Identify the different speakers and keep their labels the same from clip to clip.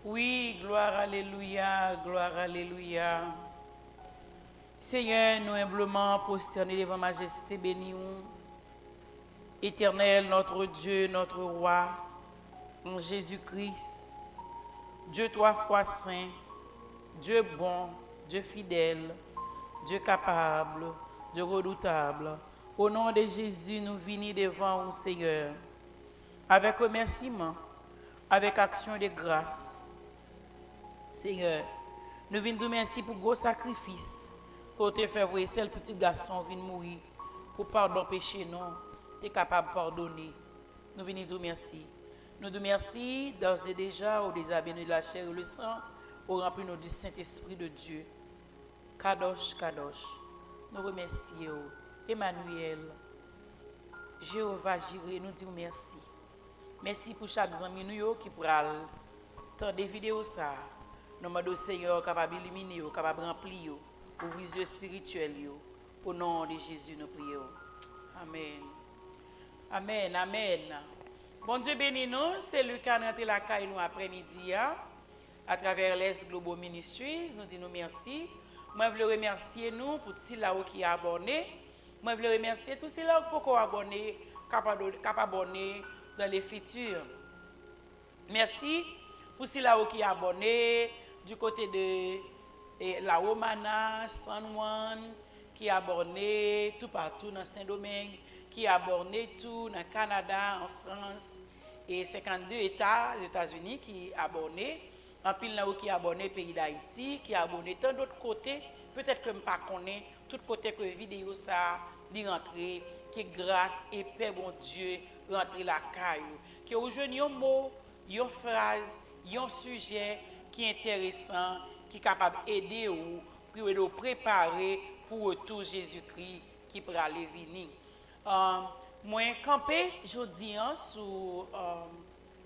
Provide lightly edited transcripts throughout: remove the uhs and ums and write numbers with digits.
Speaker 1: Oui, gloire, alléluia, gloire, alléluia. Seigneur, nous humblement prosternés devant majesté bénie. Éternel, notre Dieu, notre roi, en Jésus-Christ, Dieu trois fois saint, Dieu bon, Dieu fidèle, Dieu capable, Dieu redoutable. Au nom de Jésus, nous venons devant vous, Seigneur, avec remerciement, avec action de grâce. Seigneur, nous venons te remercier pour le gros sacrifice pour te faire voir ce petit garçon vient mourir pour pardon péché non, tu es capable de pardonner. Nous venons te remercier. Nous te remercions d'ores et déjà au déshabillé de la chair et le sang, au rempli du Saint-Esprit de Dieu. Kadosh, Kadosh, nous remercions. Emmanuel, Jéhovah Jireh, nous disons merci. Merci pour chaque ami qui pourra tant des vidéos ça. Nous demandons au Seigneur capable d'illuminer, capable de remplir, ouvrir les yeux spirituels. Au nom de Jésus, nous prions. Amen. Amen, amen. Bon Dieu bénis nous, c'est lui qui a rentré la caille nous après-midi. À travers l'Est Global Ministries, nous disons merci. Moi, je veux remercier nous pour tous ceux qui sont abonnés. Moi, je veux remercier tous ceux qui sont abonnés, capables d'abonner dans les futurs. Merci pour ceux qui sont abonnés du côté de la Romana, San Juan, qui sont abonnés tout partout dans Saint-Domingue, qui sont abonnés tout dans le Canada, en France, et 52 États, les États-Unis qui sont abonnés. En pile qui est abonné pays d'Haïti, qui est abonné tant d'autres côtés, peut-être que je ne connais pas tout côté que vidéo ça dit rentrer, que grâce et paix bon Dieu rentrer la caillou, que aujourd'hui un mot, une phrase, un sujet qui est intéressant, qui est capable d'aider ou pour nous préparer pour le retour Jésus-Christ qui pourra aller venir. Moi campé aujourd'hui sur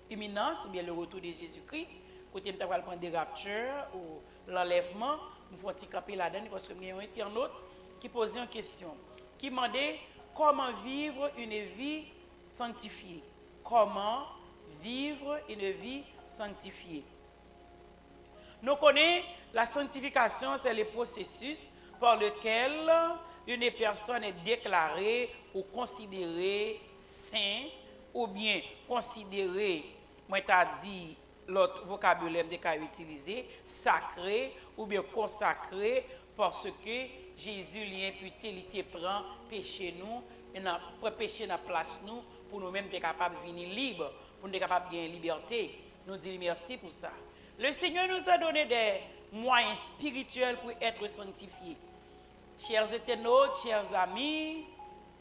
Speaker 1: imminence ou bien le retour de Jésus-Christ. Côté nous allons prendre des raptures ou l'enlèvement, nous faut camper là-dedans parce que il y a un internaute qui posait une question, qui demandait comment vivre une vie sanctifiée. Comment vivre une vie sanctifiée. Nous connaissons la sanctification, c'est le processus par lequel une personne est déclarée ou considérée sainte ou bien considérée, moi t'ai dit l'autre vocabulaire de qu'a utilisé, sacré ou bien consacré parce que Jésus lui imputé, il te prend péché nous et pour péché dans place nous pour nous-mêmes être capables de venir libres, pour nous être capables de gagner liberté. Nous disons merci pour ça. Le Seigneur nous a donné des moyens spirituels pour être sanctifiés. Chers internautes, chers amis,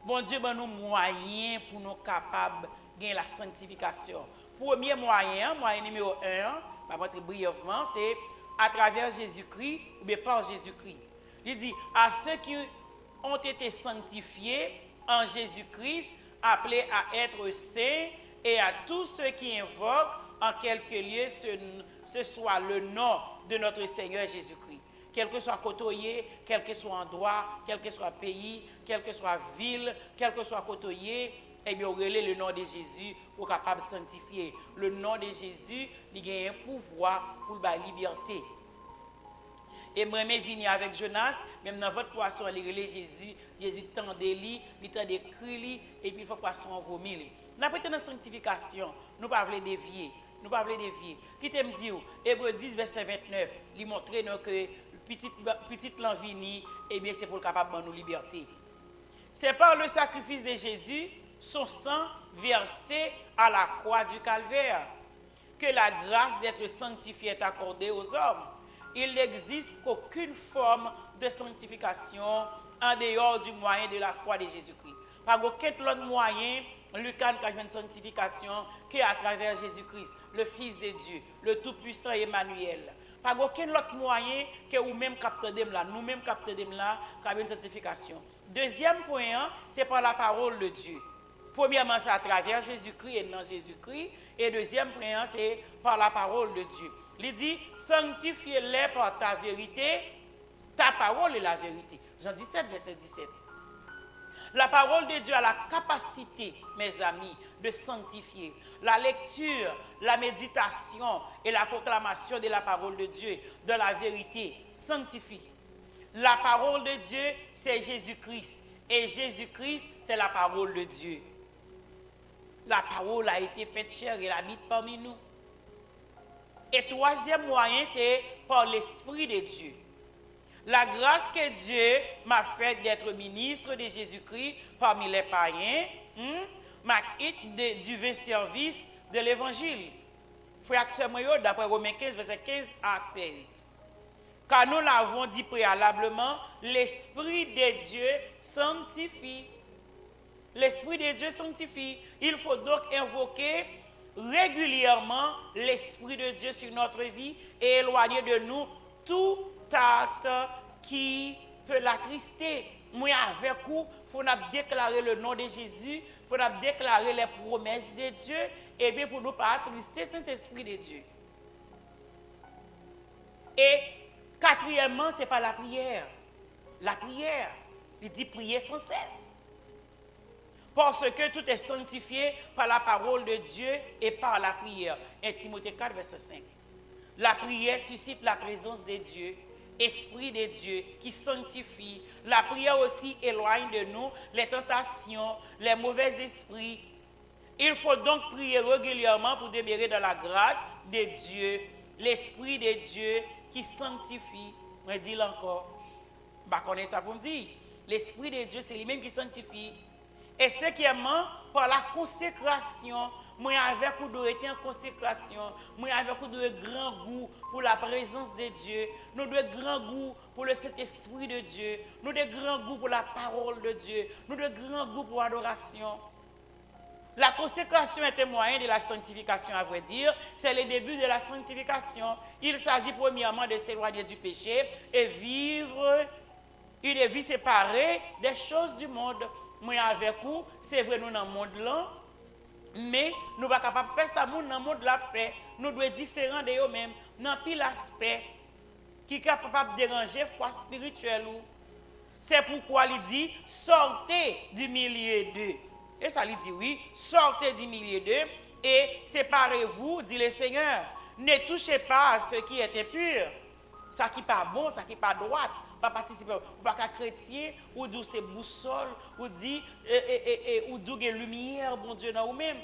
Speaker 1: bon Dieu ben nous moyens pour nous capables de gagner la sanctification. Premier moyen numéro 1, je vais montrer brièvement, c'est à travers Jésus-Christ ou bien par Jésus-Christ. Il dit à ceux qui ont été sanctifiés en Jésus-Christ, appelés à être saints, et à tous ceux qui invoquent en quelque lieu ce soit le nom de notre Seigneur Jésus-Christ. Quel que soit côtoyé, quel que soit endroit, quel que soit pays, quelle que soit ville, quel que soit côtoyé, eh bien, relais le nom de Jésus pour capable de sanctifier. Le nom de Jésus, il a un pouvoir pour la liberté. Et moi, je viens avec Jonas, même dans votre poisson, il relais Jésus, Jésus tendait lui, il tendait crie et puis il faut poisson en vomir. Nous avons dans la sanctification, nous ne pouvons pas dévier. Nous ne pouvons pas dévier. Qui te me dit, Hébreu 10, verset 29, il montre que petite l'envie, eh bien, c'est pour capable de nous liberté. C'est par le sacrifice de Jésus, son sang versé à la croix du calvaire, que la grâce d'être sanctifié est accordée aux hommes. Il n'existe aucune forme de sanctification en dehors du moyen de la foi de Jésus-Christ. Pas aucun autre moyen, Lucas n'a une sanctification qu'à travers Jésus-Christ, le Fils de Dieu, le Tout-Puissant Emmanuel. Pas aucun autre moyen que nous-mêmes captons là, nous-mêmes captons là, qui une sanctification. Deuxième point, c'est par la parole de Dieu. Premièrement, c'est à travers Jésus-Christ et dans Jésus-Christ. Et deuxième point, c'est par la parole de Dieu. Il dit, sanctifie-les par ta vérité, ta parole est la vérité. Jean 17, verset 17. La parole de Dieu a la capacité, mes amis, de sanctifier. La lecture, la méditation et la proclamation de la parole de Dieu, de la vérité, sanctifie. La parole de Dieu, c'est Jésus-Christ. Et Jésus-Christ, c'est la parole de Dieu. La parole a été faite chair et habite parmi nous. Et troisième moyen, c'est par l'Esprit de Dieu. La grâce que Dieu m'a faite d'être ministre de Jésus-Christ parmi les païens, m'a quitté du vain service de l'Évangile. Frère, d'après Romains 15, verset 15 à 16. Car nous l'avons dit préalablement, l'Esprit de Dieu sanctifie. L'Esprit de Dieu sanctifie. Il faut donc invoquer régulièrement l'Esprit de Dieu sur notre vie et éloigner de nous tout acte qui peut l'attrister. Moi, avec vous, il faut déclarer le nom de Jésus, il faut déclarer les promesses de Dieu, et bien pour ne pas attrister Saint-Esprit de Dieu. Et quatrièmement, ce n'est pas la prière. La prière, il dit prier sans cesse. Parce que tout est sanctifié par la parole de Dieu et par la prière. 1 Timothée 4, verset 5. La prière suscite la présence de Dieu, Esprit de Dieu qui sanctifie. La prière aussi éloigne de nous les tentations, les mauvais esprits. Il faut donc prier régulièrement pour demeurer dans la grâce de Dieu, l'Esprit de Dieu qui sanctifie. Je dis encore, je connais ça pour me dire. L'Esprit de Dieu, c'est lui-même qui sanctifie. Et cinquièmement, par la consécration, moi avec vous doit être en consécration, moi avec vous doit grand goût pour la présence de Dieu, nous devons grand goût pour le Saint-Esprit de Dieu, nous devons grand goût pour la parole de Dieu, nous devons grand goût pour l'adoration. La consécration est un moyen de la sanctification, à vrai dire, c'est le début de la sanctification. Il s'agit premièrement de s'éloigner du péché et vivre une vie séparée des choses du monde. Moi avec vous, c'est vrai nous dans le monde là, mais nous ne sommes pas capables de faire ça, nous dans le monde là fait. Nous devons être différents de eux-mêmes, dans pile aspect qui est capable de déranger la foi spirituelle. C'est pourquoi il dit sortez du milieu d'eux. Et ça lui dit oui, sortez du milieu d'eux et séparez-vous, dit le Seigneur. Ne touchez pas à ce qui est impur, ça qui n'est pas bon, ça qui n'est pas droit. Pas participer, ou pas qu'à chrétien, ou d'où c'est boussole, ou dit, ou d'où est lumière, bon Dieu, dans vous-même.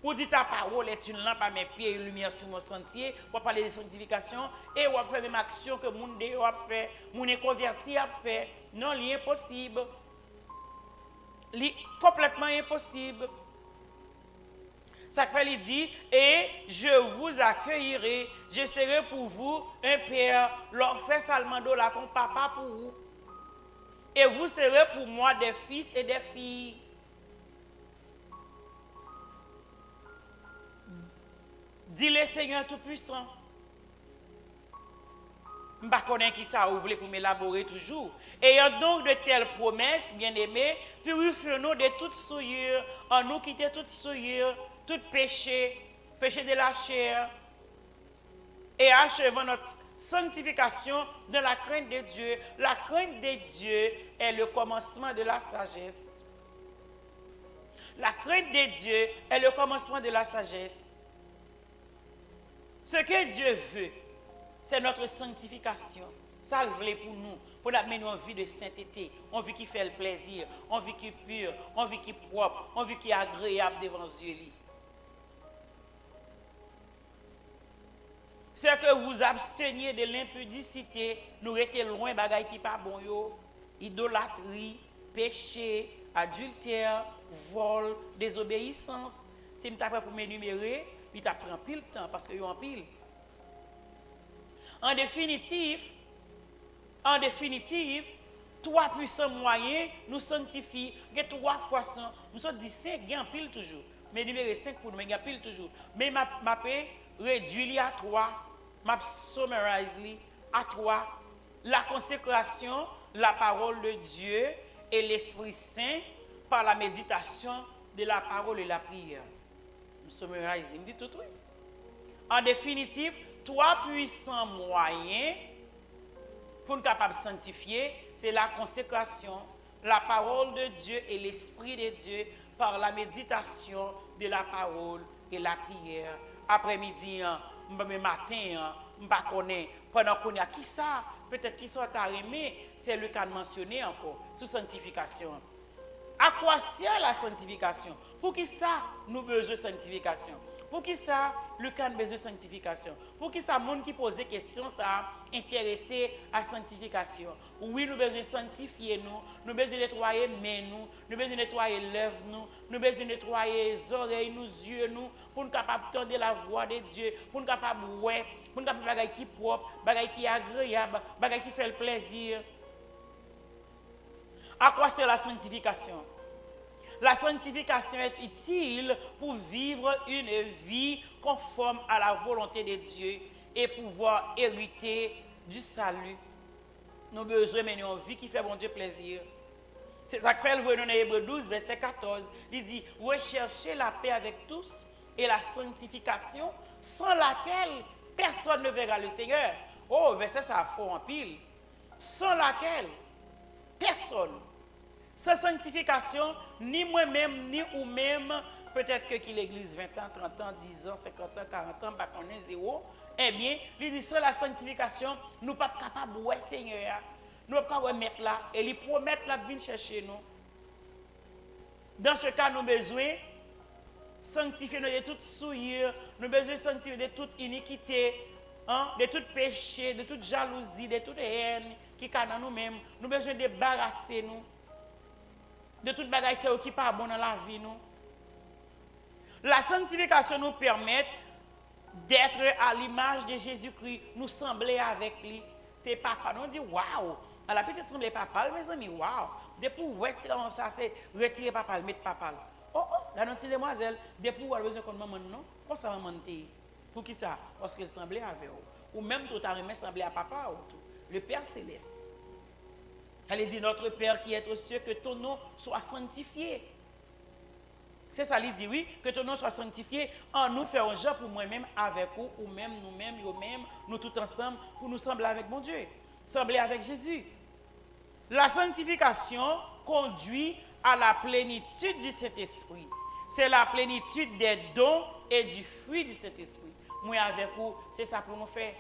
Speaker 1: Ou dit ta parole est une lampe à mes pieds et une lumière sur mon sentier, pour parler de sanctification, et ou faire même action que mon Dieu a fait, mon est converti a fait. Non, c'est impossible. C'est complètement impossible. Ça fait, il dit, et je vous accueillerai, je serai pour vous un père, leur fait salmando là comme papa pour vous. Et vous serez pour moi des fils et des filles. Dit le Seigneur Tout-Puissant. Je ne sais pas qui ça vous voulez pour m'élaborer toujours. Ayant donc de telles promesses, bien-aimés, purifions-nous de toute souillure, en nous quitter toute souillure, tout péché, péché de la chair, et achevons notre sanctification dans la crainte de Dieu. La crainte de Dieu est le commencement de la sagesse. La crainte de Dieu est le commencement de la sagesse. Ce que Dieu veut, c'est notre sanctification. Ça le voulait pour nous, pour nous mener une vie de sainteté, une vie qui fait le plaisir, une vie qui est pure, une vie qui est propre, une vie qui est agréable devant Dieu. C'est que vous absteniez de l'impudicité, nous restez loin bagaille qui pas bon yo, idolâtrie, péché, adultère, vol, désobéissance. Si je t'apprends pour m'énumérer, il t'apprend pile temps parce que yo en pile. En définitive, trois puissants moyens nous sanctifient. Il y a trois fois ça. Nous sommes dit 5, il y a en pile toujours. Mais numéro 5 pour nous, il y a pile toujours. Mais ma paix réduit à 3. Je summarise à 3. La consécration, la parole de Dieu et l'Esprit Saint par la méditation de la parole et la prière. Je summarise, il me dit tout oui. En définitive, 3 puissants moyens pour nous capables de sanctifier, c'est la consécration, la parole de Dieu et l'Esprit de Dieu par la méditation de la parole et la prière. Après-midi, matin, pendant qu'on a qui ça, peut-être qui sont arrimés, c'est le cas de mentionner encore, sous sanctification. À quoi sert la sanctification? Pour qui ça, nous besoin de sanctification? Pour qui ça, le cas besoin de sanctification? Pour qui ça, le monde qui pose des questions, ça intéressé à la sanctification? Oui, nous besoin de sanctifier nous besoin de nettoyer mains nous besoin de nettoyer lèvres nous besoin de nettoyer les oreilles, nos yeux pour nous capables d'entendre la voix de Dieu, pour nous capables de voir, pour nous capables de faire qui propre, qui agréable, qui fait le plaisir. À quoi sert la sanctification? La sanctification est utile pour vivre une vie conforme à la volonté de Dieu et pouvoir hériter du salut. Nous avons besoin de mener une vie qui fait bon Dieu plaisir. C'est ça que fait le voyage dans Hébreux 12, verset 14. Il dit, recherchez la paix avec tous et la sanctification sans laquelle personne ne verra le Seigneur. Oh, verset ça fort en pile. Sans laquelle personne. Sans sanctification, ni moi-même, ni ou-même, peut-être que l'église 20 ans, 30 ans, 10 ans, 50 ans, 40 ans, on est zéro. Eh bien, il dit sans la sanctification, nous ne sommes pas capables de voir Seigneur. Nous ne sommes pas mettre là. Et il promet la venir chercher nous. Dans ce cas, nous avons besoin de sanctifier de toute souillure, nous avons besoin de sanctifier de toute iniquité, de tout péché, de toute jalousie, de toute haine qui est dans nous-mêmes. Nous avons besoin de débarrasser nous. De toute bagaille qui n'est pas bon dans la vie. Nous. La sanctification nous permet d'être à l'image de Jésus-Christ, nous sembler avec lui. C'est papa. Nous dit waouh. À la petite semble papa, mes amis, waouh. Depuis où retirer ça, c'est retirer papa, mettre papa. Oh, la petite demoiselle, depuis où elle a besoin de maman, non? Comment ça maman t'es? Pour qui ça? Parce qu'elle semblait avec vous. Ou même tout à remettre semblait à papa. Le Père Céleste. Elle dit, notre Père qui est aux cieux, que ton nom soit sanctifié. C'est ça, il dit, oui, que ton nom soit sanctifié. En nous faisons genre pour moi-même, avec vous, ou même nous-mêmes, nous tous ensemble, pour nous sembler avec mon Dieu. Sembler avec Jésus. La sanctification conduit à la plénitude du Saint-Esprit. C'est la plénitude des dons et du fruit du Saint-Esprit. Moi avec vous, c'est ça pour nous faire.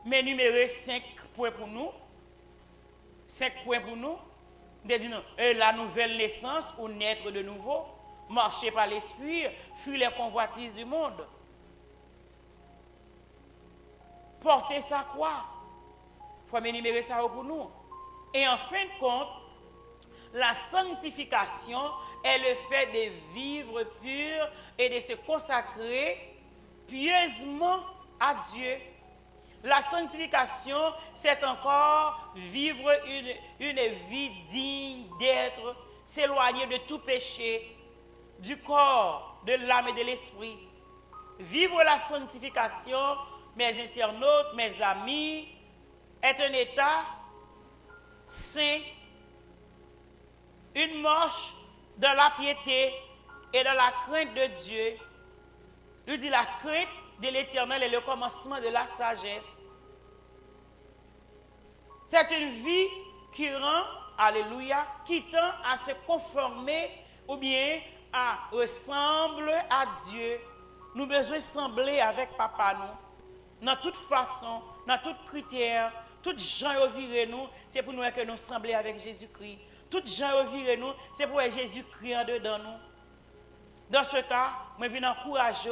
Speaker 1: Mais numéro 5 points pour nous. 5 points pour nous. La nouvelle naissance ou naître de nouveau, marcher par l'esprit, fuir les convoitises du monde. Porter sa croix. Il faut énumérer ça pour nous. Et en fin de compte, la sanctification est le fait de vivre pur et de se consacrer pieusement à Dieu. La sanctification, c'est encore vivre une vie digne d'être, s'éloigner de tout péché, du corps, de l'âme et de l'esprit. Vivre la sanctification, mes internautes, mes amis, est un état saint, une marche dans la piété et dans la crainte de Dieu. Il dit la crainte de l'Éternel est le commencement de la sagesse. C'est une vie qui rend, alléluia, qui tend à se conformer ou bien à ressembler à Dieu. Nous avons besoin de sembler avec papa nous. Dans toute façon, dans toute critère, toutes gens virent nous, c'est pour nous que nous semblons avec Jésus-Christ. Toutes gens virent nous, c'est pour Jésus-Christ en dedans nous. Dans ce cas, je viens encourager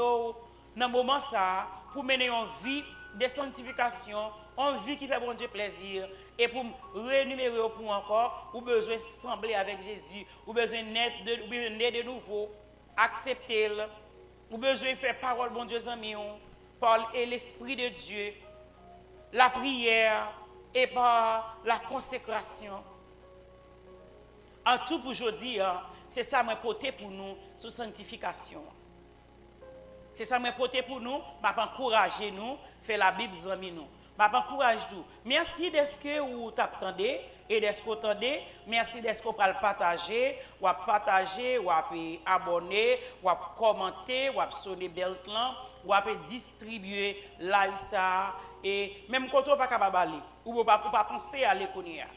Speaker 1: dans le moment ça, pour mener une vie de sanctification, une vie qui fait bon Dieu plaisir, et pour rémunérer pour encore, ou besoin de sembler avec Jésus, ou besoin de naître de nouveau, accepter, ou besoin de faire parole bon Dieu amis, par l'Esprit de Dieu, la prière et par la consécration. En tout pour aujourd'hui, c'est ça que je porte pour nous sur sanctification. C'est ça que je porte pour nous, je encourager nous, faire la Bible zami nous. Je encourage nous. Merci d'être que vous t'attendez et d'être que vous attendez. Merci d'être que vous partager, ou partager, ou abonner, ou commenter, ou sonner belle clan, ou distribuer live ça et même quand on pas capable aller ou pas penser à aller connaître.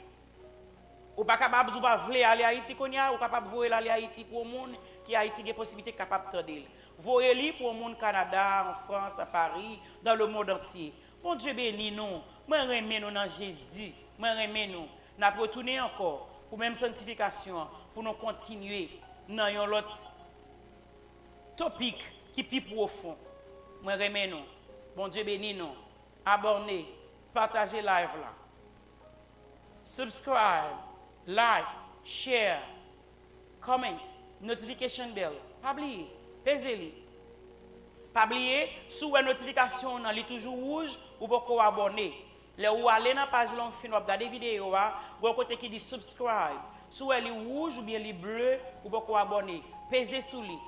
Speaker 1: Ou pas capable ou pas vouloir aller à Haïti qu'on y a, ou capable voyer aller à Haïti pour monde qui Haïti a possibilité capable de tendre. Voyer li pour monde Canada, en France, à Paris, dans le monde entier. Bon Dieu béni nous. Moi remet nous dans Jésus. Moi remet nous. N'a retourner encore pour même sanctification pour nous continuer dans un autre topic qui est plus profond. Moi remet nous. Bon Dieu béni nous. Abonnez, partagez live là. Subscribe, like, share, comment, notification bell. Pas oublier, pesez-les. Pas oublier, sous la notification, on est toujours rouge, ou pouvez abonner. Là où aller dans la page là, on finit regarder vidéo, vous côté qui dit subscribe. Sous elle est rouge ou bien elle est bleu, ou pouvez abonner. Pesez sous lui.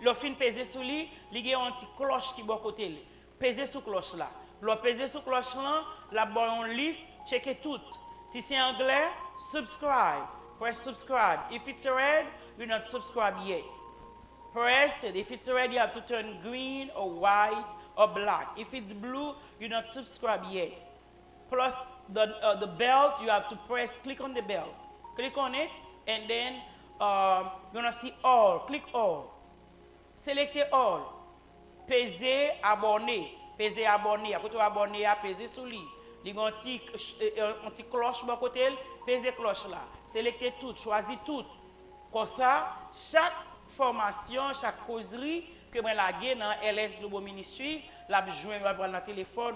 Speaker 1: Le fin pesez sous lui, il y a un petit cloche qui est côté. Pesez sous cloche là. Le pesez sous cloche là, la bonne liste, checkez tout. Si c'est anglais, subscribe. Press subscribe. If it's red, you're not subscribed yet. Press it. If it's red, you have to turn green or white or black. If it's blue, you're not subscribed yet. Plus the belt, you have to press, click on the belt. Click on it, and then you're going to see all. Click all. Select all. Pesez, abonner. Pesez, abonner. Après, abonner, pesez sous lui. Il y a un petit cloche de côté, pesez cloche là. Sélectez tout, choisissez tout. Comme ça, chaque formation, chaque causerie que je lage dans LS Global Ministries, la joindre dans le téléphone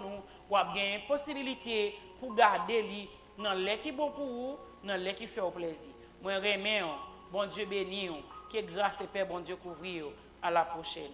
Speaker 1: ou avez une possibilité pour garder li dans l'équipe bon pour vous, dans l'équipe fait au plaisir. Moi remets, bon Dieu béni, que grâce et paix bon Dieu couvrir. À la prochaine.